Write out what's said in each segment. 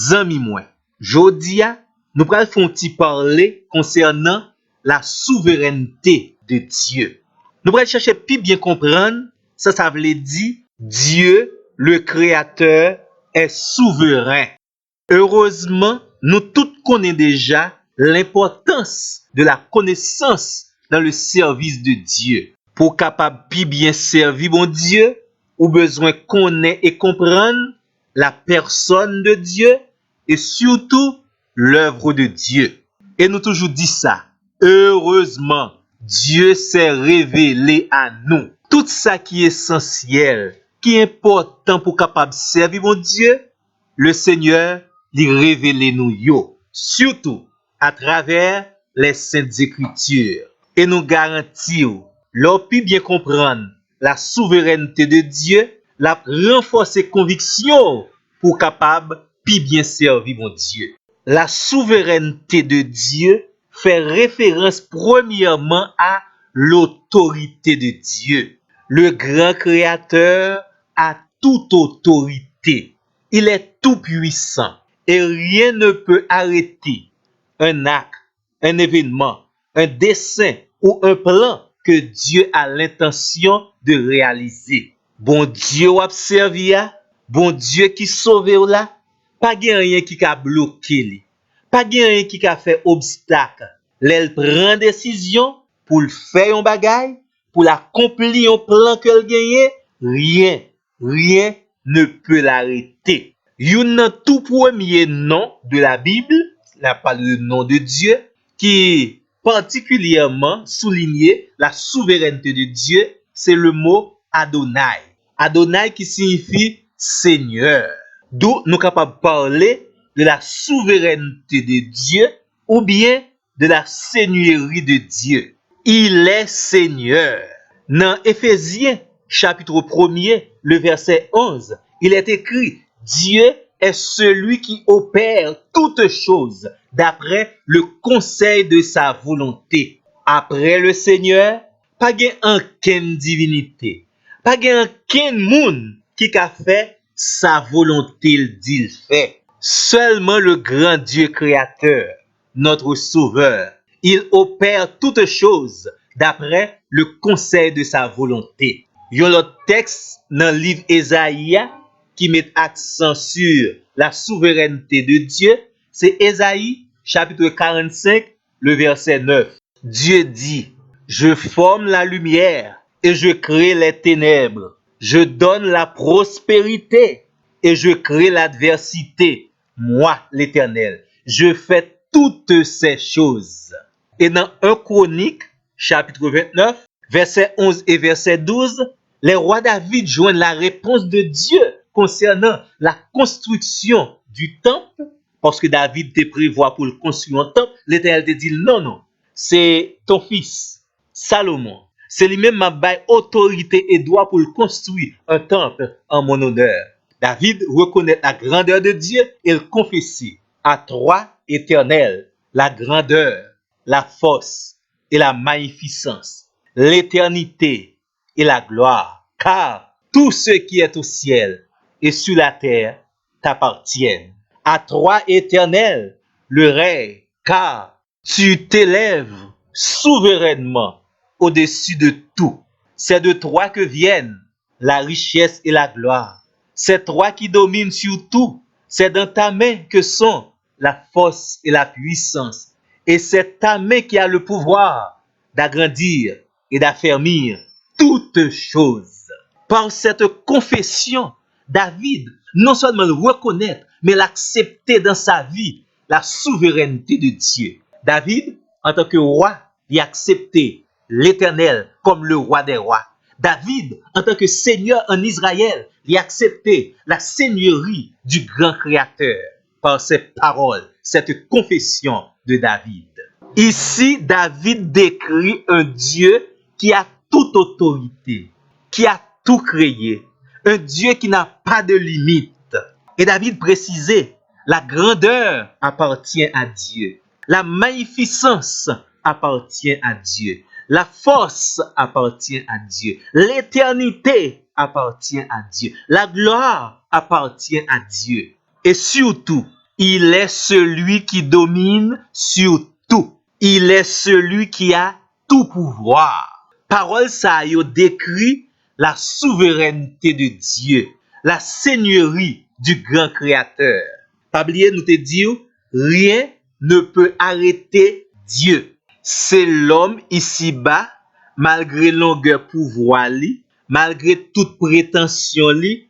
Zami moi, jodia, nous pral font ti parler concernant la souveraineté de Dieu. Nous pral chercher plus bien comprendre, ça veut dire Dieu, le créateur, est souverain. Heureusement, nous tous connaissons déjà l'importance de la connaissance dans le service de Dieu. Pour capable plus bien servir bon Dieu, ou besoin connaître et comprendre la personne de Dieu et surtout l'œuvre de Dieu. Et nous toujours dit ça. Heureusement, Dieu s'est révélé à nous. Tout ça qui est essentiel, qui est important pour capable servir mon Dieu, le Seigneur lui révélé nous yo, surtout à travers les saintes écritures. Et nous garantit, l'on peut bien comprendre la souveraineté de Dieu, la renforcer conviction pour capable puis bien servir mon Dieu. La souveraineté de Dieu fait référence premièrement à l'autorité de Dieu. Le grand créateur a toute autorité. Il est tout puissant et rien ne peut arrêter un acte, un événement, un dessein ou un plan que Dieu a l'intention de réaliser. Bon Dieu ou observé, bon Dieu qui sauve là, pas rien qui a bloqué li, pas rien qui a fait obstacle. L'elle prend décision pour le faire un bagay, pour l'accomplir un plan qu'elle gagne, rien ne peut l'arrêter. Yon tout premier nom de la Bible, là parle le nom de Dieu, qui particulièrement souligné la souveraineté de Dieu, c'est le mot Adonai. Adonai qui signifie Seigneur. D'où nous sommes capables de parler de la souveraineté de Dieu ou bien de la seigneurie de Dieu. Il est Seigneur. Dans Éphésiens, chapitre 1er, le verset 11, il est écrit, Dieu est celui qui opère toutes choses d'après le conseil de sa volonté. Après le Seigneur, pas gen aucune divinité, pas gen aucun monde qui a fait sa volonté, il dit le fait. Seulement le grand Dieu créateur, notre sauveur, il opère toutes choses d'après le conseil de sa volonté. Yon l'autre texte dans le livre Ésaïe qui met accent sur la souveraineté de Dieu, c'est Ésaïe chapitre 45, le verset 9. Dieu dit, je forme la lumière et je crée les ténèbres. Je donne la prospérité et je crée l'adversité. Moi, l'Éternel, je fais toutes ces choses. Et dans 1 Chronique, chapitre 29, verset 11 et verset 12, les rois David joignent la réponse de Dieu concernant la construction du temple, parce que David te prévoit pour le construire un temple. L'Éternel te dit non, c'est ton fils, Salomon. C'est lui-même qui a autorité et droit pour le construire un temple en mon honneur. David reconnaît la grandeur de Dieu et le confesse à toi, Éternel, la grandeur, la force et la magnificence, l'éternité et la gloire, car tout ce qui est au ciel et sur la terre t'appartiennent. À toi, Éternel, le règne, car tu t'élèves souverainement au-dessus de tout. C'est de toi que viennent la richesse et la gloire. C'est toi qui domines sur tout. C'est dans ta main que sont la force et la puissance. Et c'est ta main qui a le pouvoir d'agrandir et d'affermir toutes choses. Par cette confession, David non seulement le reconnaît, mais l'accepter dans sa vie la souveraineté de Dieu. David, en tant que roi, il a accepté l'Éternel comme le roi des rois. David, en tant que seigneur en Israël, il a accepté la seigneurie du grand créateur par ses paroles, cette confession de David. Ici, David décrit un Dieu qui a toute autorité, qui a tout créé, un Dieu qui n'a pas de limite. Et David précisait, la grandeur appartient à Dieu, la magnificence appartient à Dieu, la force appartient à Dieu, l'éternité appartient à Dieu, la gloire appartient à Dieu. Et surtout, Il est celui qui domine sur tout. Il est celui qui a tout pouvoir. Parole ça yo décrit la souveraineté de Dieu, la seigneurie du grand créateur. Pas oublier nous te dire, rien ne peut arrêter Dieu. C'est l'homme ici-bas, malgré longueur pouvoir li, malgré toute prétention li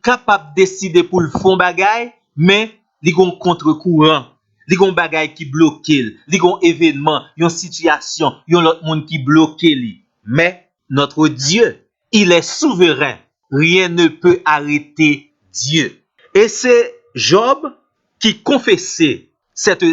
capable de décider pour le fond bagay, mais li gon contre-courant. Li gon bagay qui bloque, li gon événement, yon situation, yon l'autre monde qui bloque li. Mais notre Dieu, il est souverain. Rien ne peut arrêter Dieu. Et c'est Job qui confessait cette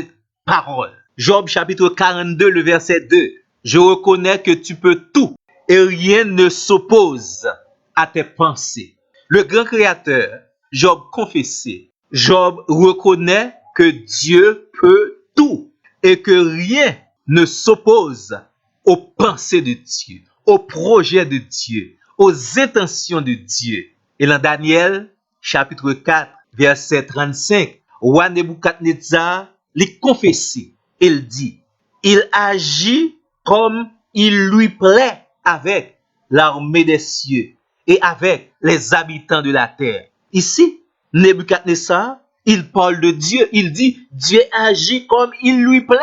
parole. Job chapitre 42, le verset 2. Je reconnais que tu peux tout et rien ne s'oppose à tes pensées. Le grand créateur, Job confessait. Job reconnaît que Dieu peut tout et que rien ne s'oppose aux pensées de Dieu, aux projets de Dieu, aux intentions de Dieu. Et dans Daniel, chapitre 4, verset 35, roi Nebuchadnezzar lui confessait. Il dit, il agit comme il lui plaît avec l'armée des cieux et avec les habitants de la terre. Ici, Nebuchadnezzar, il parle de Dieu, il dit, Dieu agit comme il lui plaît.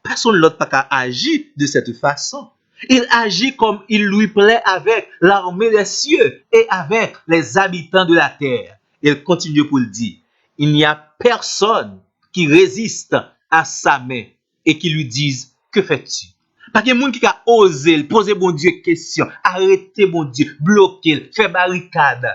Personne l'autre pas qu'à agir de cette façon. Il agit comme il lui plaît avec l'armée des cieux et avec les habitants de la terre. Il continue pour le dire, il n'y a personne qui résiste à sa main et qui lui dise, que fais-tu? Pas qu'il y a monde qui a osé poser bon Dieu question, arrêter bon Dieu, bloquer, faire barricade.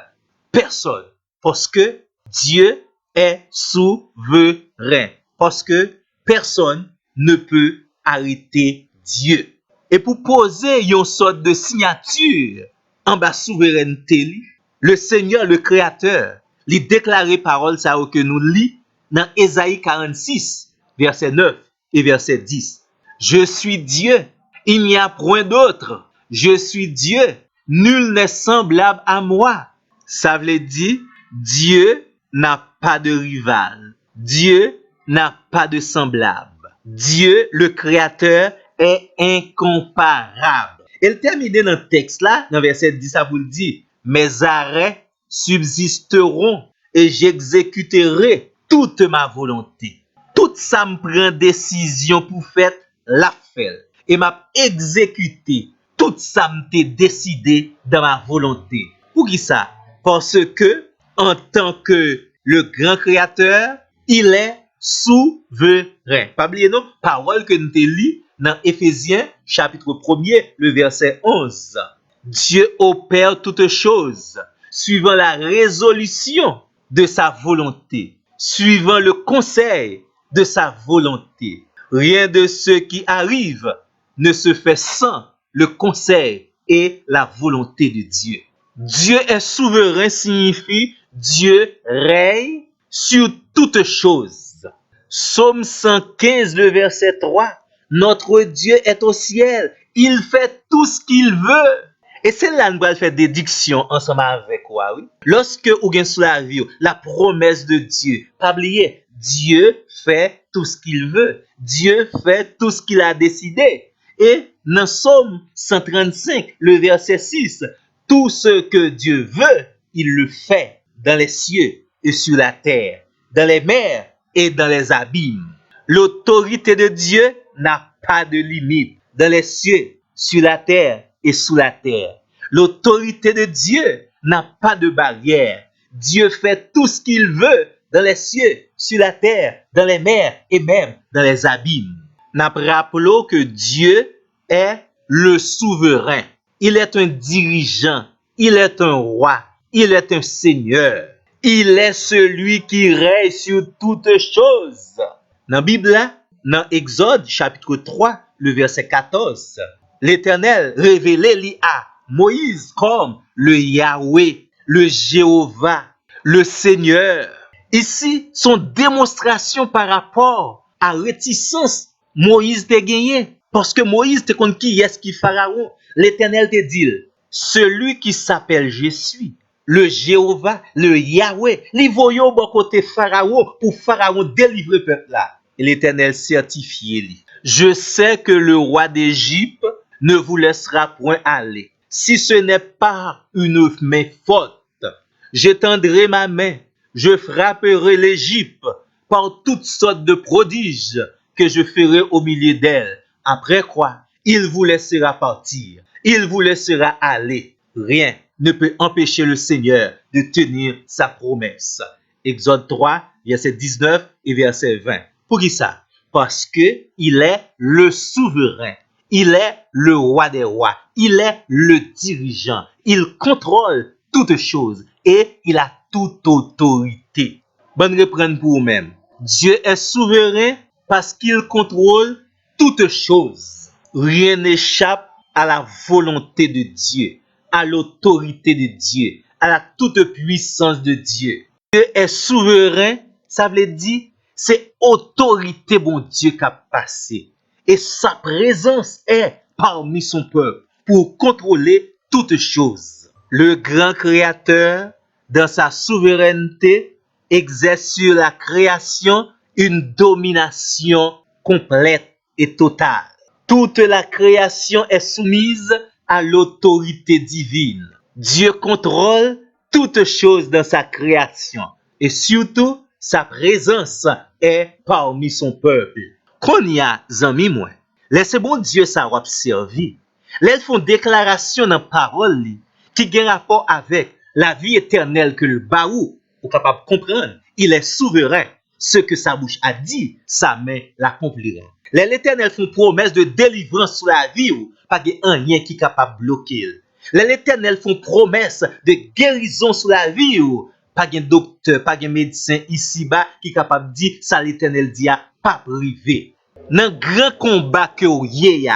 Personne. Parce que Dieu est souverain. Parce que personne ne peut arrêter Dieu. Et pour poser une sorte de signature en bas souveraineté, le Seigneur, le Créateur, lui déclaré parole ça que nous lit dans Ésaïe 46, verset 9 et verset 10. Je suis Dieu, il n'y a point d'autre. Je suis Dieu, nul n'est semblable à moi. Ça veut dire, Dieu n'a pas de rival. Dieu n'a pas de semblable. Dieu, le Créateur, est incomparable. Elle termine dans le texte là, dans verset 10, ça vous le dit, mes arrêts subsisteront et j'exécuterai toute ma volonté. Tout ça me prend décision pour faire la faire. Et m'a exécuté tout ça me décidé dans ma volonté. Pour qui ça? Parce que, en tant que le grand créateur, il est souverain. Pas oublier non, parole que nous te lit dans Éphésiens, chapitre 1er, le verset 11. Dieu opère toutes choses suivant la résolution de sa volonté, suivant le conseil de sa volonté. Rien de ce qui arrive ne se fait sans le conseil et la volonté de Dieu. Dieu est souverain signifie Dieu règne sur toutes choses. Psaume 115, le verset 3. Notre Dieu est au ciel. Il fait tout ce qu'il veut. Et c'est là que nous allons faire des dictions ensemble avec quoi, oui. Lorsque vous avez sous la vie, la promesse de Dieu, pas oublier, Dieu fait tout ce qu'il veut. Dieu fait tout ce qu'il a décidé. Et dans Psaume 135, le verset 6, tout ce que Dieu veut, il le fait dans les cieux et sur la terre, dans les mers et dans les abîmes. L'autorité de Dieu n'a pas de limite dans les cieux, sur la terre et sous la terre. L'autorité de Dieu n'a pas de barrière. Dieu fait tout ce qu'il veut dans les cieux, sur la terre, dans les mers et même dans les abîmes. Nous rappelons que Dieu est le souverain. Il est un dirigeant. Il est un roi. Il est un seigneur. Il est celui qui règne sur toutes choses. Dans la Bible, dans Exode, chapitre 3, le verset 14, l'Éternel révélait à Moïse comme le Yahweh, le Jéhovah, le Seigneur. Ici, son démonstration par rapport à réticence Moïse te gagné. Parce que Moïse te compte qui est-ce qui Pharaon. L'Éternel te dit, celui qui s'appelle Je suis, le Jéhovah, le Yahweh, li voyo bon côté Pharaon pour Pharaon délivrer peuple là. Et l'Éternel certifie li. Je sais que le roi d'Égypte ne vous laissera point aller, si ce n'est pas une main forte. J'étendrai ma main, je frapperai l'Égypte par toutes sortes de prodiges que je ferai au milieu d'elle. Après quoi, il vous laissera partir, il vous laissera aller. Rien ne peut empêcher le Seigneur de tenir sa promesse. Exode 3, verset 19 et verset 20. Pour qui ça? Parce que il est le souverain. Il est le roi des rois. Il est le dirigeant. Il contrôle toutes choses et il a toute autorité. Bonne reprendre pour vous-même. Dieu est souverain parce qu'il contrôle toutes choses. Rien n'échappe à la volonté de Dieu, à l'autorité de Dieu, à la toute puissance de Dieu. Dieu est souverain, ça veut dire c'est autorité bon Dieu qui a passé. Et sa présence est parmi son peuple pour contrôler toutes choses. Le grand créateur, dans sa souveraineté, exerce sur la création une domination complète et totale. Toute la création est soumise à l'autorité divine. Dieu contrôle toutes choses dans sa création et surtout sa présence est parmi son peuple. Qu'on y a, zami moi, laissez bon Dieu ça observer. Les font déclaration dans parole qui ont rapport avec la vie éternelle que le baou est capable de comprendre. Il est souverain. Ce que sa bouche a dit, sa main l'accomplira. L'Éternel font promesse de délivrance sur la vie ou pas de rien qui est capable de bloquer. L'Éternel font promesse de guérison sur la vie ou pas de docteur, pas de médecin ici-bas qui est capable de dire ça l'Éternel dit a pas privé. Dans le grand combat que vous avez,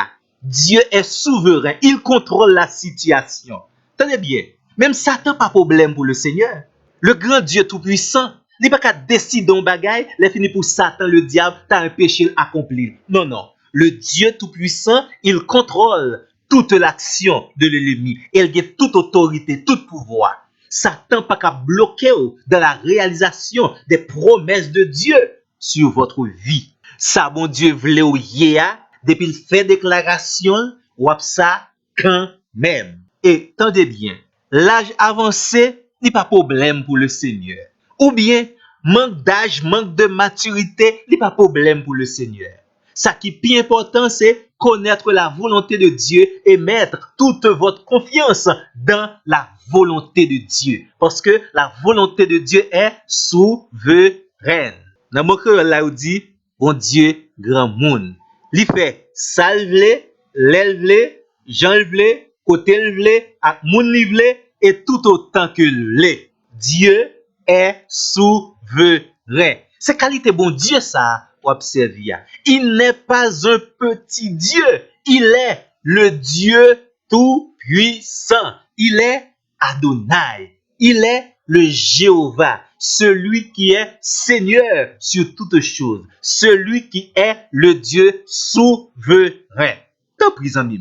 Dieu est souverain, il contrôle la situation. Tenez bien, même Satan pas problème pour le Seigneur. Le grand Dieu tout-puissant, il n'est pas qu'à décider un bagage, il finit pour Satan, le diable, t'as un péché accompli. Non, non. Le Dieu tout-puissant, il contrôle toute l'action de l'ennemi. Il a toute autorité, tout pouvoir. Satan pas qu'à bloquer dans la réalisation des promesses de Dieu sur votre vie. Ça, bon Dieu, voulait ou yéa, depuis il fait déclaration, ou ça quand même. Et tendez bien, l'âge avancé n'est pas problème pour le Seigneur. Ou bien, manque d'âge, manque de maturité n'est pas problème pour le Seigneur. Ça qui est plus important, c'est connaître la volonté de Dieu et mettre toute votre confiance dans la volonté de Dieu. Parce que la volonté de Dieu est souveraine. Dans mon cœur, là, on dit, bon Dieu, grand monde. Il fait salve, l'éleve, Jean le côté le, à moun le, et tout autant que le. Dieu est souverain. C'est qualité bon Dieu ça, observez. Il n'est pas un petit Dieu, il est le Dieu tout puissant. Il est Adonai, il est le Jéhovah, celui qui est Seigneur sur toutes choses, celui qui est le Dieu souverain. Tant pis, amis,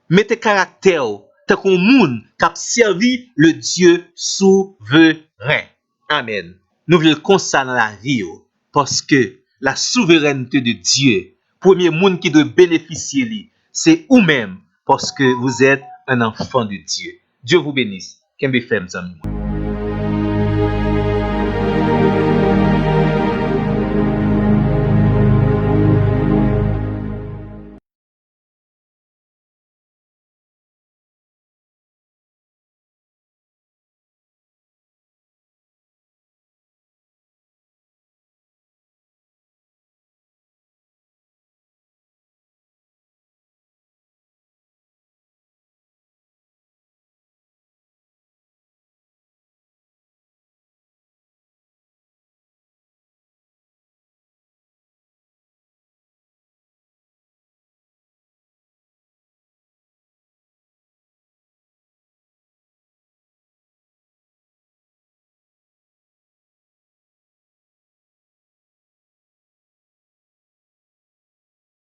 mettez caractère, tant qu'on moun qui a servi le Dieu souverain. Amen. Nous voulons comme ça dans la vie, parce que la souveraineté de Dieu, premier monde qui doit bénéficier, c'est vous-même, parce que vous êtes un enfant de Dieu. Dieu vous bénisse. Kembe Fem, amis.